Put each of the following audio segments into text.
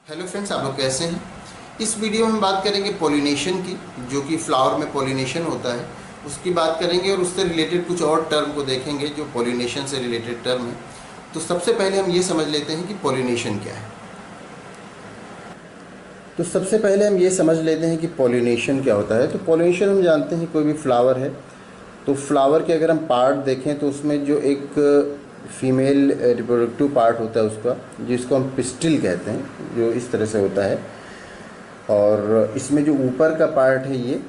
Hello friends, आप लोग कैसे हैं। इस वीडियो में हम बात करेंगे पॉलिनेशन की, जो कि फ्लावर में पॉलिनेशन होता है उसकी बात करेंगे और उससे रिलेटेड कुछ और टर्म को देखेंगे जो पॉलिनेशन से रिलेटेड टर्म है। तो सबसे पहले हम ये समझ लेते हैं कि पॉलिनेशन क्या है। तो सबसे पहले हम ये समझ लेते हैं कि पॉलिनेशन क्या होता है। तो पॉलिनेशन हम जानते हैं, कोई भी फ्लावर है तो फ्लावर के अगर हम पार्ट देखें तो उसमें जो एक फीमेल रिप्रोडक्टिव पार्ट होता है उसका, जिसको हम पिस्टिल कहते हैं, जो इस तरह से होता है। और इसमें जो ऊपर का पार्ट है ये,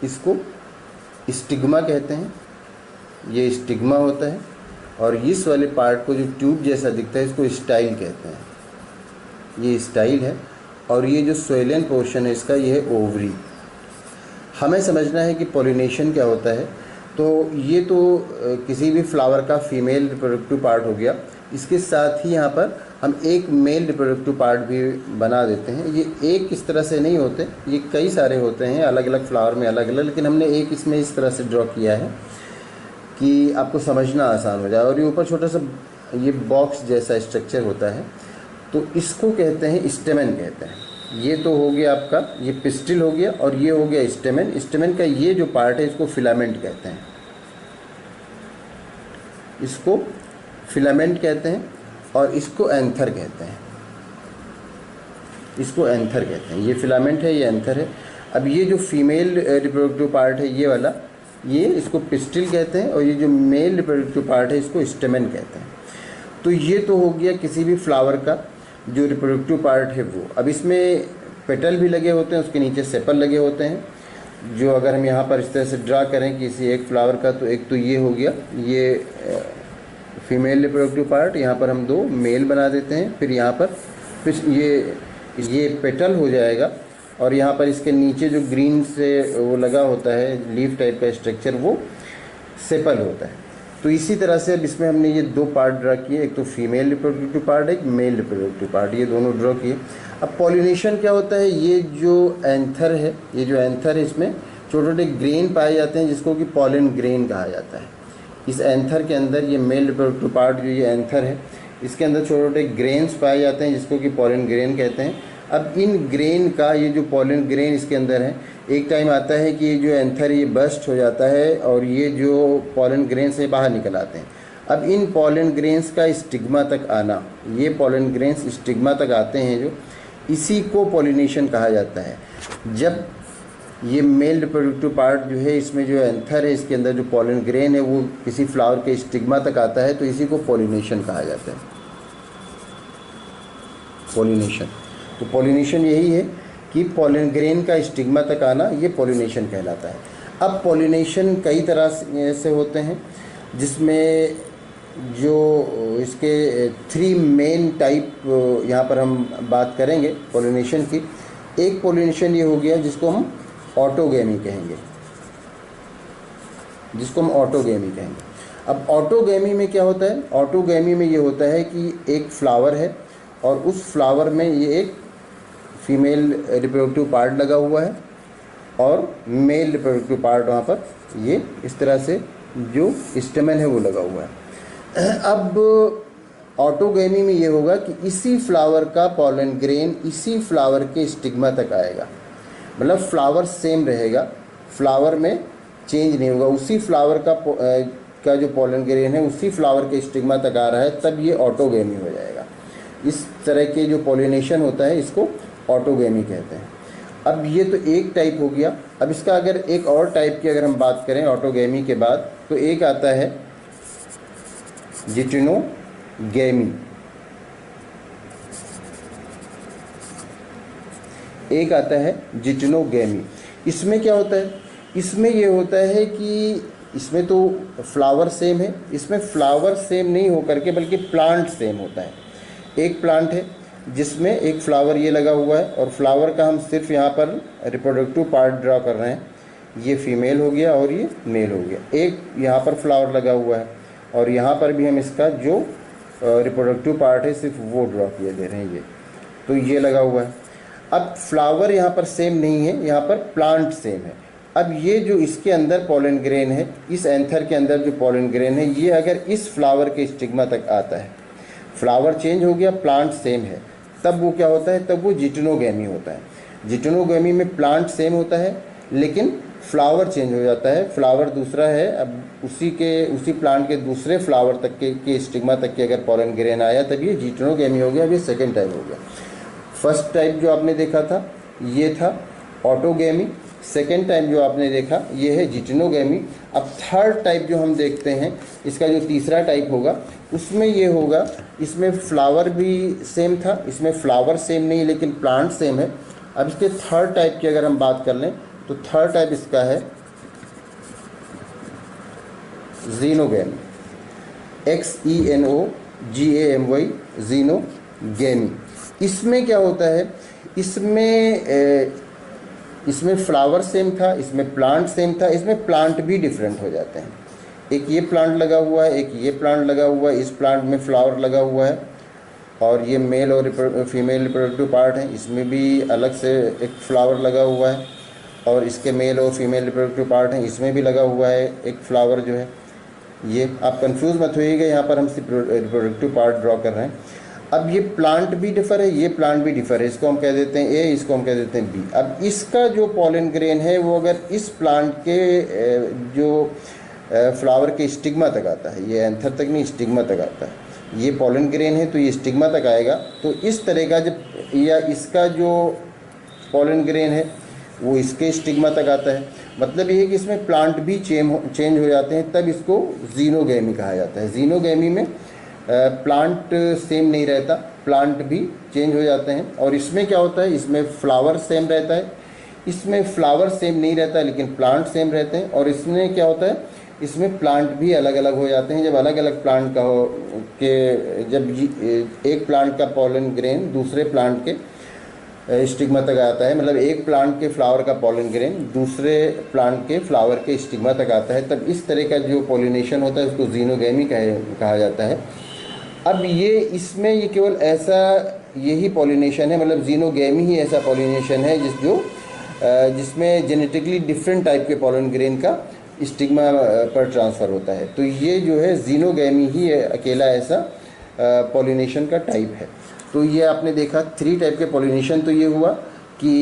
इसको स्टिग्मा कहते हैं, ये स्टिग्मा होता है। और इस वाले पार्ट को जो ट्यूब जैसा दिखता है इसको स्टाइल कहते हैं, ये स्टाइल है। और ये जो स्वेलन पोर्शन है इसका, ये है ओवरी। हमें समझना है कि पॉलिनेशन क्या होता है। तो ये तो किसी भी फ्लावर का फीमेल रिप्रोडक्टिव पार्ट हो गया। इसके साथ ही यहाँ पर हम एक मेल रिप्रोडक्टिव पार्ट भी बना देते हैं। ये एक इस तरह से नहीं होते, ये कई सारे होते हैं अलग अलग फ्लावर में अलग अलग, लेकिन हमने एक इसमें इस तरह से ड्रॉ किया है कि आपको समझना आसान हो जाए। और ये ऊपर छोटा सा ये बॉक्स जैसा स्ट्रक्चर होता है, तो इसको कहते हैं स्टेमन कहते हैं। ये तो हो गया आपका, ये पिस्टिल हो गया, और ये हो गया स्टेमन। स्टेमन का ये जो पार्ट है इसको फिलामेंट कहते हैं, इसको फिलामेंट कहते हैं। और इसको एंथर कहते हैं, इसको एंथर कहते हैं। ये फिलामेंट है, ये एंथर है। अब ये जो फीमेल रिप्रोडक्टिव पार्ट है ये वाला, ये इसको पिस्टिल कहते हैं। और ये जो मेल रिप्रोडक्टिव पार्ट है इसको स्टेमन कहते हैं। तो ये तो हो गया किसी भी फ्लावर का जो रिप्रोडक्टिव पार्ट है वो। अब इसमें पेटल भी लगे होते हैं, उसके नीचे सेपल लगे होते हैं। जो अगर हम यहाँ पर इस तरह से ड्रा करें किसी एक फ्लावर का, तो एक तो ये हो गया, ये फीमेल रिप्रोडक्टिव पार्ट, यहाँ पर हम दो मेल बना देते हैं। फिर यहाँ पर ये पेटल हो जाएगा। और यहाँ पर इसके नीचे जो ग्रीन से वो लगा होता है लीफ टाइप का स्ट्रक्चर, वो सेपल होता है। तो इसी तरह से अब इसमें हमने ये दो पार्ट ड्रा किए, एक तो फीमेल रिप्रोडक्टिव पार्ट, एक मेल रिप्रोडक्टिव पार्ट, ये दोनों ड्रॉ किए। अब पॉलिनेशन क्या होता है, ये जो एंथर है, ये जो एंथर है इसमें छोटे छोटे ग्रेन पाए जाते हैं जिसको कि पॉलन ग्रेन कहा जाता है। इस एंथर के अंदर ये मेल रिप्रोडक्टिव पार्ट जो ये एंथर है, इसके अंदर छोटे छोटे ग्रेन्स पाए जाते हैं जिसको कि पॉलन ग्रेन कहते हैं। अब इन ग्रेन का, ये जो पॉलन ग्रेन इसके अंदर है, एक टाइम आता है कि ये जो एंथर ये बस्ट हो जाता है और ये जो पॉलन ग्रेन से बाहर निकल आते हैं। अब इन पॉलन ग्रेन्स का स्टिग्मा तक आना, ये पॉलन ग्रेन्स स्टिग्मा तक आते हैं जो, इसी को पॉलिनेशन कहा जाता है। जब ये मेल रिप्रोडक्टिव पार्ट जो है, इसमें जो एंथर है इसके अंदर जो पॉलन ग्रेन है वो किसी फ्लावर के स्टिग्मा तक आता है, तो इसी को पॉलिनेशन कहा जाता है, पॉलिनेशन। तो पॉलिनेशन यही है कि पॉलन ग्रेन का स्टिग्मा तक आना, ये पॉलिनेशन कहलाता है। अब पॉलिनेशन कई तरह से होते हैं, जिसमें जो इसके 3 मेन टाइप यहाँ पर हम बात करेंगे पॉलिनेशन की। एक पॉलिनेशन ये हो गया जिसको हम ऑटोगेमी कहेंगे, जिसको हम ऑटोगेमी कहेंगे। अब ऑटोगेमी में क्या होता है, ऑटोगेमी में ये होता है कि एक फ्लावर है और उस फ्लावर में ये एक फीमेल रिप्रोडक्टिव पार्ट लगा हुआ है और मेल रिप्रोडक्टिव पार्ट वहाँ पर ये इस तरह से जो स्टेमन है वो लगा हुआ है। अब ऑटोगेमी में ये होगा कि इसी फ्लावर का पॉलन ग्रेन इसी फ्लावर के स्टिग्मा तक आएगा, मतलब फ्लावर सेम रहेगा, फ्लावर में चेंज नहीं होगा। उसी फ्लावर का जो पॉलन ग्रेन है उसी फ्लावर के स्टिग्मा तक आ रहा है, तब ये ऑटोगेमी हो जाएगा। इस तरह के जो पॉलिनेशन होता है इसको ऑटोगेमी कहते हैं। अब ये तो एक टाइप हो गया। अब इसका अगर एक और टाइप की अगर हम बात करें ऑटोगेमी के बाद, तो एक आता है जिटिनोगेमी, एक आता है जिटिनोगेमी। इसमें क्या होता है, इसमें ये होता है कि इसमें तो फ्लावर सेम है, इसमें फ्लावर सेम नहीं होकर के बल्कि प्लांट सेम होता है। एक प्लांट है जिसमें एक फ्लावर ये लगा हुआ है और फ्लावर का हम सिर्फ यहाँ पर रिप्रोडक्टिव पार्ट ड्रा कर रहे हैं। ये फीमेल हो गया और ये मेल हो गया। एक यहाँ पर फ्लावर लगा हुआ है और यहाँ पर भी हम इसका जो रिप्रोडक्टिव पार्ट है सिर्फ वो ड्रा किए दे रहे हैं, ये तो ये लगा हुआ है। अब फ्लावर यहाँ पर सेम नहीं है, यहाँ पर प्लांट सेम है। अब ये जो इसके अंदर पॉलन ग्रेन है, इस एंथर के अंदर जो पॉलन ग्रेन है, ये अगर इस फ्लावर के स्टिग्मा तक आता है, फ्लावर चेंज हो गया, प्लांट सेम है, तब वो क्या होता है, तब वो जिटेनोगैमी होता है। जिटेनोगैमी में प्लांट सेम होता है लेकिन फ्लावर चेंज हो जाता है, फ्लावर दूसरा है। अब उसी प्लांट के दूसरे फ्लावर तक के स्टिग्मा तक के अगर पॉलन ग्रेन आया तब ये जिटेनोगैमी हो गया। अब ये सेकेंड टाइप हो गया। फर्स्ट टाइप जो आपने देखा था ये था ऑटोगैमी, सेकेंड टाइप जो आपने देखा ये है जिटेनोगैमी। अब थर्ड टाइप जो हम देखते हैं, इसका जो तीसरा टाइप होगा उसमें ये होगा, इसमें फ्लावर भी सेम था, इसमें फ्लावर सेम नहीं लेकिन प्लांट सेम है। अब इसके थर्ड टाइप की अगर हम बात कर लें तो थर्ड टाइप इसका है ज़ीनोगैमी, XENOGAMY, ज़ीनोगैमी। इसमें क्या होता है, इसमें फ्लावर सेम था, इसमें प्लांट सेम था, इसमें प्लांट भी डिफरेंट हो जाते हैं। एक ये प्लांट लगा हुआ है, एक ये प्लांट लगा हुआ है, इस प्लांट में फ्लावर लगा हुआ है और ये मेल और फीमेल रिप्रोडक्टिव पार्ट है, इसमें भी अलग से एक फ्लावर लगा हुआ है और इसके मेल और फीमेल रिप्रोडक्टिव पार्ट हैं, इसमें भी लगा हुआ है एक फ्लावर जो है। ये आप कंफ्यूज मत होइएगा, यहाँ पर हम सिर्फ रिप्रोडक्टिव पार्ट ड्रॉ कर रहे हैं। अब ये प्लांट भी डिफर है, ये प्लांट भी डिफर है, इसको हम कह देते हैं ए, इसको हम कह देते हैं बी। अब इसका जो पॉलन ग्रेन है वो अगर इस प्लांट के जो फ्लावर के स्टिग्मा तक आता है, ये एंथर तक नहीं स्टिग्मा तक आता है, ये पॉलन ग्रेन है तो ये स्टिग्मा तक आएगा। तो इस तरह का जब या इसका जो पॉलन ग्रेन है वो इसके स्टिग्मा तक आता है, मतलब ये है कि इसमें प्लांट भी चेंज हो जाते हैं, तब इसको ज़ीनोगैमी कहा जाता है। ज़ीनोगैमी में प्लांट सेम नहीं रहता, प्लांट भी चेंज हो जाते हैं। और इसमें क्या होता है, इसमें फ्लावर सेम रहता है, इसमें फ्लावर सेम नहीं रहता लेकिन प्लांट सेम रहते हैं। और इसमें क्या होता है, इसमें प्लांट भी अलग अलग हो जाते हैं। जब अलग अलग प्लांट का हो के जब एक प्लांट का पॉलन ग्रेन दूसरे प्लांट के स्टिग्मा तक आता है, मतलब एक प्लांट के फ्लावर का पॉलन ग्रेन दूसरे प्लांट के फ्लावर के स्टिग्मा तक आता है, तब इस तरह का जो पॉलिनेशन होता है उसको ज़ीनोगैमी कहा जाता है। अब ये इसमें ये केवल ऐसा यही पॉलिनेशन है, मतलब ज़ीनोगैमी ही ऐसा पॉलिनेशन है जिसमें जेनेटिकली डिफरेंट टाइप के पॉलन ग्रेन का स्टिग्मा पर ट्रांसफ़र होता है। तो ये जो है ज़ीनोगैमी ही अकेला ऐसा पॉलिनेशन का टाइप है। तो ये आपने देखा 3 टाइप के पॉलिनेशन। तो ये हुआ कि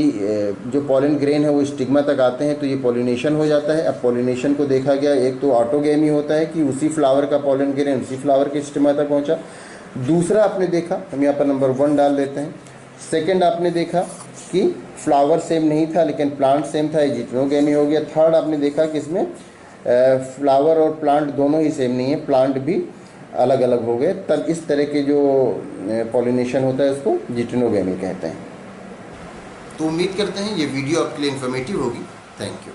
जो पॉलन ग्रेन है वो स्टिग्मा तक आते हैं तो ये पॉलिनेशन हो जाता है। अब पॉलिनेशन को देखा गया, एक तो ऑटोगैमी होता है कि उसी फ्लावर का पॉलन ग्रेन उसी फ्लावर के स्टिग्मा तक पहुंचा। दूसरा आपने देखा, हम यहाँ पर नंबर 1 डाल देते हैं। सेकंड आपने देखा कि फ्लावर सेम नहीं था लेकिन प्लांट सेम था, ये जिटेनोगैमी हो गया। थर्ड आपने देखा कि इसमें फ्लावर और प्लांट दोनों ही सेम नहीं है, प्लांट भी अलग अलग हो गए, तब इस तरह के जो पॉलिनेशन होता है उसको जिटेनोगैमी कहते हैं। तो उम्मीद करते हैं ये वीडियो आपके लिए इन्फॉर्मेटिव होगी। Thank you.